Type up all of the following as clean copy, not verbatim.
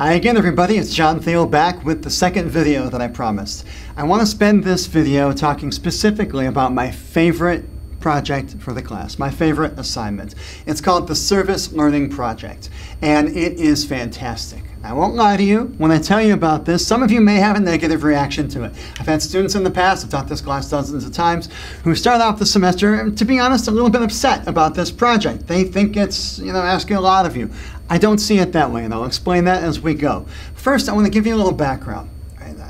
Hi again everybody, it's John Thiel back with the second video that I promised. I want to spend this video talking specifically about my favorite project for the class, my favorite assignment. It's called the Service Learning Project, and it is fantastic. I won't lie to you when I tell you about this. Some of you may have a negative reaction to it. I've had students in the past, I've taught this class dozens of times, who start off the semester, to be honest, a little bit upset about this project. They think it's, asking a lot of you. I don't see it that way, and I'll explain that as we go. First, I want to give you a little background.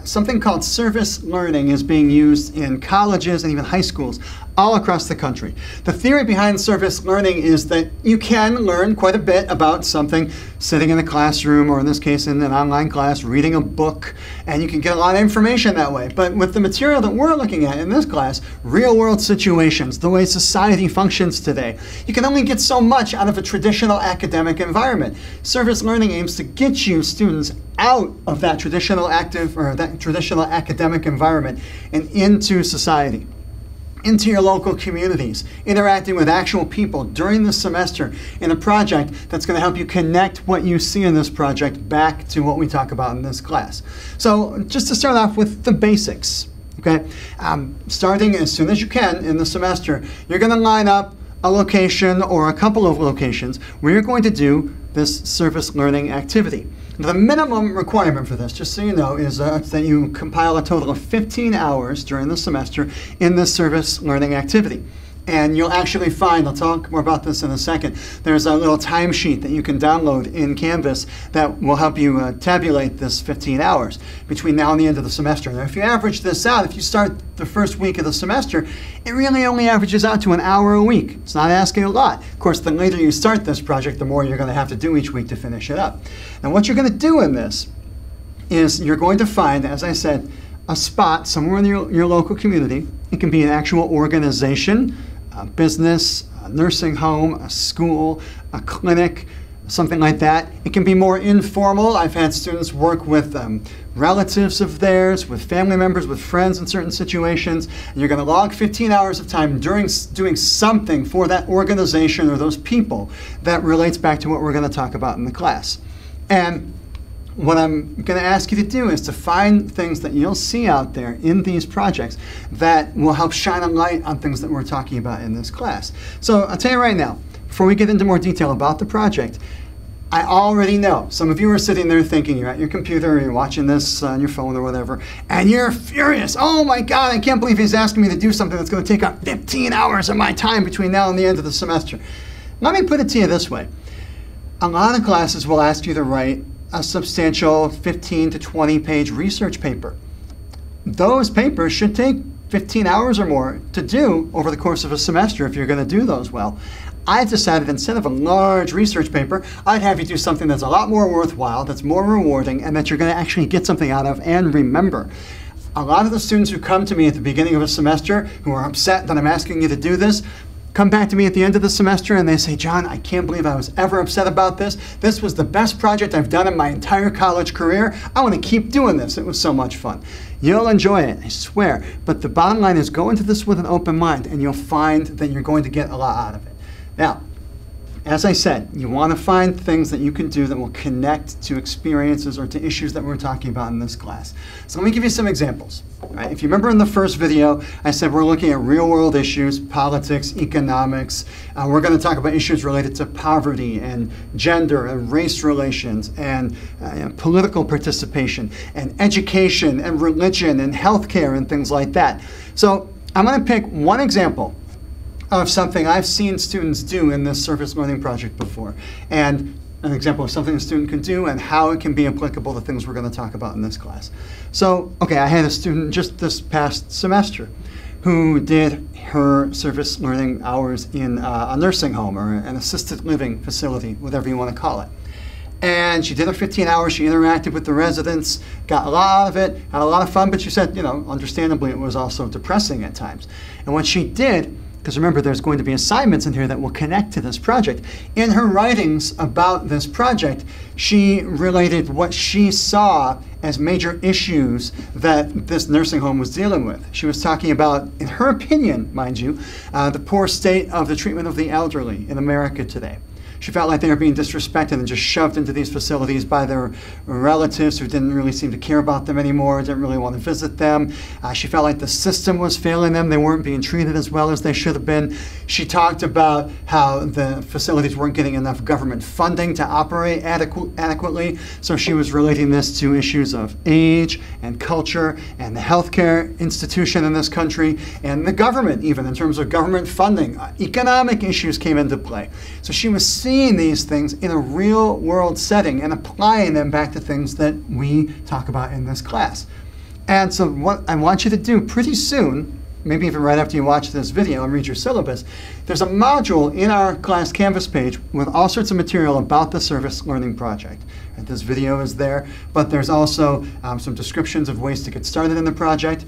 Something called service learning is being used in colleges and even high schools all across the country. The theory behind service learning is that you can learn quite a bit about something sitting in a classroom, or in this case in an online class, reading a book, and you can get a lot of information that way. But with the material that we're looking at in this class, real world situations, the way society functions today, you can only get so much out of a traditional academic environment. Service learning aims to get you students out of that traditional academic environment and into society, into your local communities, interacting with actual people during the semester in a project that's going to help you connect what you see in this project back to what we talk about in this class. So just to start off with the basics, okay? Starting as soon as you can in the semester, you're going to line up a location or a couple of locations where you're going to do this service learning activity. The minimum requirement for this, just so you know, is that you compile a total of 15 hours during the semester in this service learning activity. And you'll actually find, I'll talk more about this in a second, there's a little timesheet that you can download in Canvas that will help you tabulate this 15 hours between now and the end of the semester. Now, if you average this out, if you start the first week of the semester, it really only averages out to an hour a week. It's not asking a lot. Of course, the later you start this project, the more you're going to have to do each week to finish it up. Now, what you're going to do in this is you're going to find, as I said, a spot somewhere in your local community. It can be an actual organization, a business, a nursing home, a school, a clinic, something like that. It can be more informal. I've had students work with relatives of theirs, with family members, with friends in certain situations. And you're going to log 15 hours of time doing something for that organization or those people that relates back to what we're going to talk about in the class. And what I'm going to ask you to do is to find things that you'll see out there in these projects that will help shine a light on things that we're talking about in this class. So I'll tell you right now, before we get into more detail about the project, I already know some of you are sitting there thinking, you're at your computer, or you're watching this on your phone or whatever, and you're furious. Oh my God, I can't believe he's asking me to do something that's going to take up 15 hours of my time between now and the end of the semester. Let me put it to you this way. A lot of classes will ask you to write a substantial 15 to 20 page research paper. Those papers should take 15 hours or more to do over the course of a semester if you're going to do those well. I decided instead of a large research paper, I'd have you do something that's a lot more worthwhile, that's more rewarding, and that you're going to actually get something out of and remember. A lot of the students who come to me at the beginning of a semester who are upset that I'm asking you to do this, come back to me at the end of the semester and they say, John, I can't believe I was ever upset about this. This was the best project I've done in my entire college career. I want to keep doing this. It was so much fun. You'll enjoy it, I swear. But the bottom line is go into this with an open mind and you'll find that you're going to get a lot out of it. Now, as I said, you want to find things that you can do that will connect to experiences or to issues that we're talking about in this class. So let me give you some examples. Right? If you remember in the first video, I said we're looking at real-world issues, politics, economics. We're going to talk about issues related to poverty and gender and race relations and political participation and education and religion and healthcare and things like that. So I'm going to pick one example of something I've seen students do in this service learning project before, and an example of something a student can do and how it can be applicable to things we're going to talk about in this class. So, okay, I had a student just this past semester who did her service learning hours in a nursing home or an assisted living facility, whatever you want to call it. And she did her 15 hours, she interacted with the residents, got a lot out of it, had a lot of fun, but she said, understandably, it was also depressing at times. And what she did, because remember, there's going to be assignments in here that will connect to this project. In her writings about this project, she related what she saw as major issues that this nursing home was dealing with. She was talking about, in her opinion, mind you, the poor state of the treatment of the elderly in America today. She felt like they were being disrespected and just shoved into these facilities by their relatives who didn't really seem to care about them anymore, didn't really want to visit them. She felt like the system was failing them. They weren't being treated as well as they should have been. She talked about how the facilities weren't getting enough government funding to operate adequately. So she was relating this to issues of age and culture and the healthcare institution in this country and the government, even in terms of government funding. Economic issues came into play. So she was seeing these things in a real world setting and applying them back to things that we talk about in this class. And so what I want you to do pretty soon, maybe even right after you watch this video and read your syllabus, there's a module in our class Canvas page with all sorts of material about the Service Learning Project. And this video is there, but there's also some descriptions of ways to get started in the project.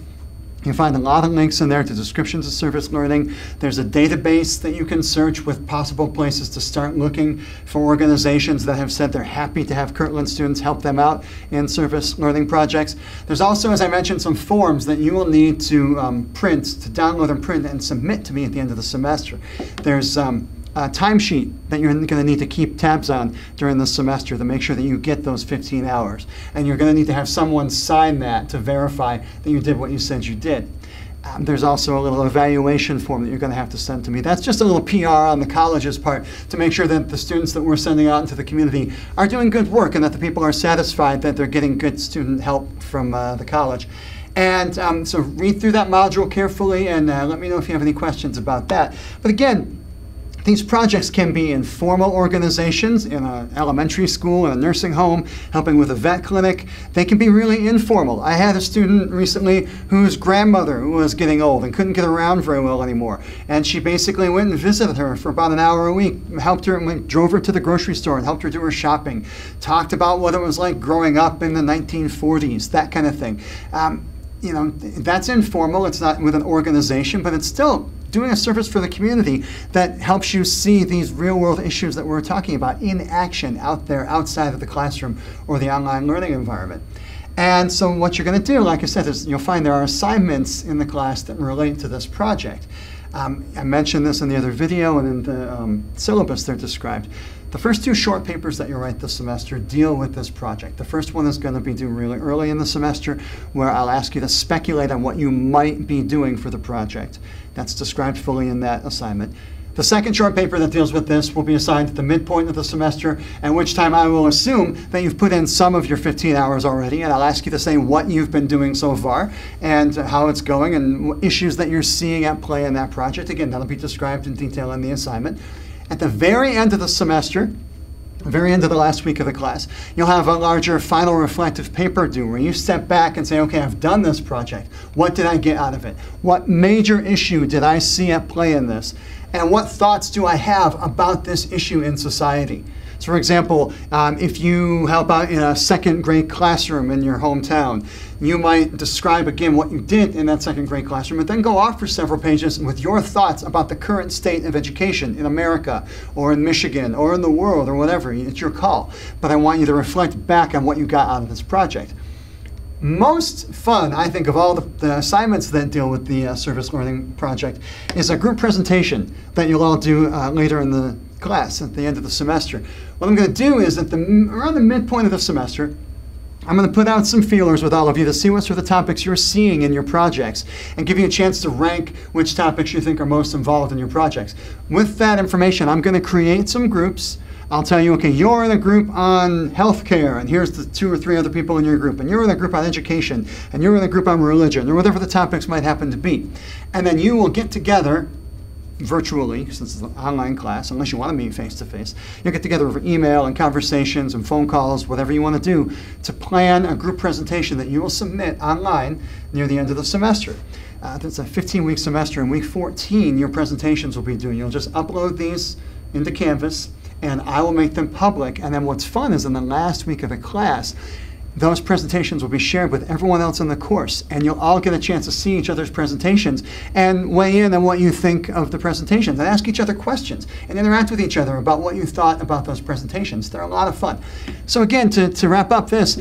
You'll find a lot of links in there to descriptions of service learning. There's a database that you can search with possible places to start looking for organizations that have said they're happy to have Kirtland students help them out in service learning projects. There's also, as I mentioned, some forms that you will need to download and print and submit to me at the end of the semester. There's a timesheet that you're going to need to keep tabs on during the semester to make sure that you get those 15 hours. And you're going to need to have someone sign that to verify that you did what you said you did. There's also a little evaluation form that you're going to have to send to me. That's just a little PR on the college's part to make sure that the students that we're sending out into the community are doing good work and that the people are satisfied that they're getting good student help from the college. And so read through that module carefully and let me know if you have any questions about that. But again, these projects can be in formal organizations, in an elementary school, in a nursing home, helping with a vet clinic. They can be really informal. I had a student recently whose grandmother was getting old and couldn't get around very well anymore. And she basically went and visited her for about an hour a week, helped her, drove her to the grocery store and helped her do her shopping, talked about what it was like growing up in the 1940s, that kind of thing. You know, that's informal. It's not with an organization, but it's still doing a service for the community that helps you see these real-world issues that we're talking about in action out there, outside of the classroom or the online learning environment. And so what you're going to do, like I said, is you'll find there are assignments in the class that relate to this project. I mentioned this in the other video and in the syllabus they're described. The first two short papers that you'll write this semester deal with this project. The first one is going to be due really early in the semester, where I'll ask you to speculate on what you might be doing for the project. That's described fully in that assignment. The second short paper that deals with this will be assigned at the midpoint of the semester, at which time I will assume that you've put in some of your 15 hours already, and I'll ask you to say what you've been doing so far and how it's going and issues that you're seeing at play in that project. Again, that'll be described in detail in the assignment. At the very end of the semester, the very end of the last week of the class, you'll have a larger final reflective paper due where you step back and say, okay, I've done this project. What did I get out of it? What major issue did I see at play in this? And what thoughts do I have about this issue in society? So for example, if you help out in a second grade classroom in your hometown, you might describe again what you did in that second grade classroom and then go off for several pages with your thoughts about the current state of education in America or in Michigan or in the world or whatever. It's your call. But I want you to reflect back on what you got out of this project. Most fun, I think, of all the assignments that deal with the Service Learning Project is a group presentation that you'll all do later in the class at the end of the semester. What I'm going to do is around the midpoint of the semester, I'm going to put out some feelers with all of you to see what sort of topics you're seeing in your projects and give you a chance to rank which topics you think are most involved in your projects. With that information, I'm going to create some groups. I'll tell you, okay, you're in a group on healthcare, and here's the 2 or 3 other people in your group, and you're in a group on education, and you're in a group on religion, or whatever the topics might happen to be. And then you will get together virtually, since it's an online class, unless you want to meet face-to-face. You'll get together over email and conversations and phone calls, whatever you want to do, to plan a group presentation that you will submit online near the end of the semester. That's a 15-week semester. In week 14, your presentations will be due. You'll just upload these into Canvas, and I will make them public. And then what's fun is in the last week of the class, those presentations will be shared with everyone else in the course, and you'll all get a chance to see each other's presentations and weigh in on what you think of the presentations and ask each other questions and interact with each other about what you thought about those presentations. They're a lot of fun. So again, to wrap up this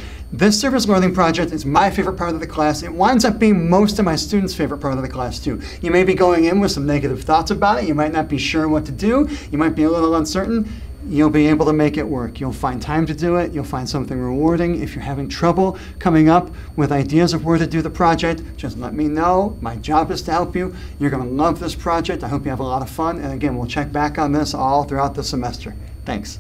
Service Learning Project is my favorite part of the class. It winds up being most of my students' favorite part of the class too. You may be going in with some negative thoughts about it. You might not be sure what to do. You might be a little uncertain. you'll be able to make it work. You'll find time to do it. You'll find something rewarding. If you're having trouble coming up with ideas of where to do the project, just let me know. My job is to help you. You're going to love this project. I hope you have a lot of fun. And again, we'll check back on this all throughout the semester. Thanks.